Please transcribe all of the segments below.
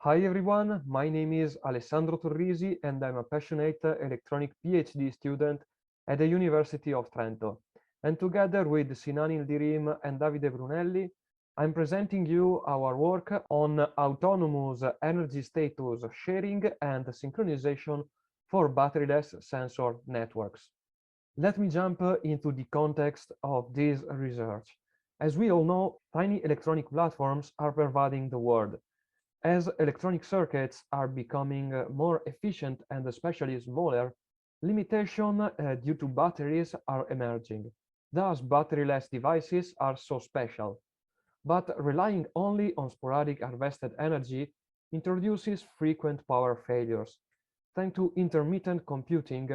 Hi everyone, my name is Alessandro Torrisi and I'm a passionate electronic PhD student at the University of Trento. And together with Sinan YILDIRIM and Davide Brunelli, I'm presenting you our work on autonomous energy status sharing and synchronization for batteryless sensor networks. Let me jump into the context of this research. As we all know, tiny electronic platforms are pervading the world. As electronic circuits are becoming more efficient and especially smaller, limitations due to batteries are emerging. Thus, batteryless devices are so special. But relying only on sporadic harvested energy introduces frequent power failures. Thanks to intermittent computing,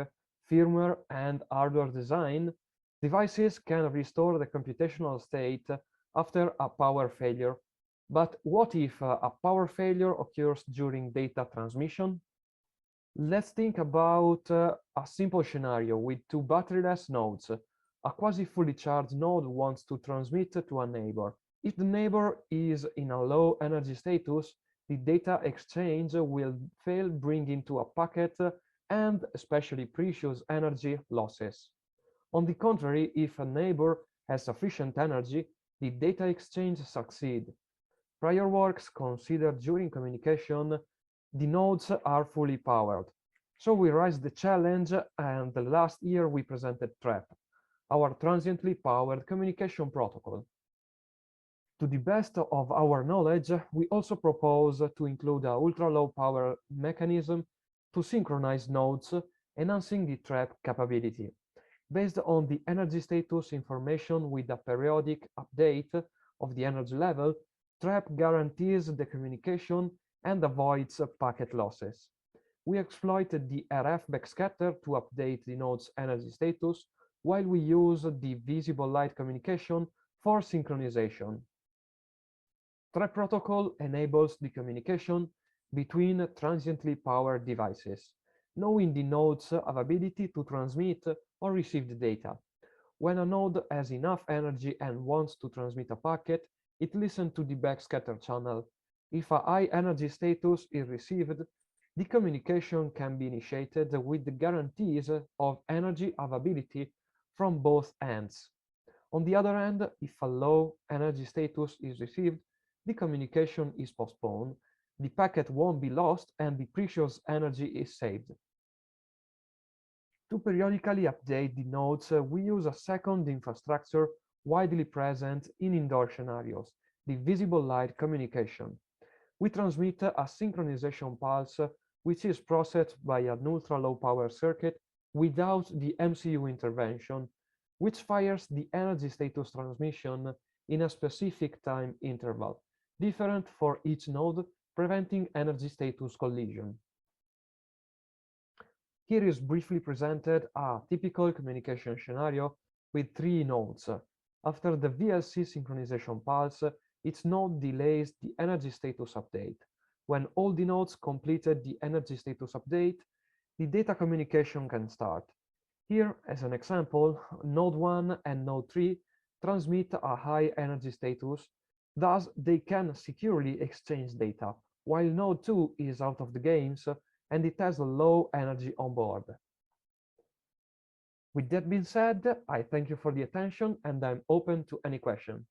firmware, and hardware design, devices can restore the computational state after a power failure. But what if a power failure occurs during data transmission? Let's think about a simple scenario with two batteryless nodes. A quasi-fully charged node wants to transmit to a neighbor. If the neighbor is in a low energy status, the data exchange will fail, bringing to a packet and especially precious energy losses. On the contrary, if a neighbor has sufficient energy, the data exchange succeeds. Prior works considered during communication, the nodes are fully powered. So we raised the challenge, and the last year we presented TRAP, our transiently powered communication protocol. To the best of our knowledge, we also propose to include a ultra-low power mechanism to synchronize nodes, enhancing the TRAP capability. Based on the energy status information with a periodic update of the energy level, TRAP guarantees the communication and avoids packet losses. We exploited the RF backscatter to update the node's energy status, while we use the visible light communication for synchronization. TRAP protocol enables the communication between transiently powered devices, knowing the node's availability to transmit or receive the data. When a node has enough energy and wants to transmit a packet, it listens to the backscatter channel. If a high energy status is received, the communication can be initiated with the guarantees of energy availability from both ends. On the other hand, if a low energy status is received, the communication is postponed, the packet won't be lost, and the precious energy is saved. To periodically update the nodes, we use a second infrastructure widely present in indoor scenarios, the visible light communication. We transmit a synchronization pulse, which is processed by an ultra-low power circuit without the MCU intervention, which fires the energy status transmission in a specific time interval, different for each node, preventing energy status collision. Here is briefly presented a typical communication scenario with three nodes. After the VLC synchronization pulse, each node delays the energy status update. When all the nodes completed the energy status update, the data communication can start. Here, as an example, node 1 and node 3 transmit a high energy status, thus they can securely exchange data, while node 2 is out of the games and it has a low energy on board. With that being said, I thank you for the attention and I'm open to any question.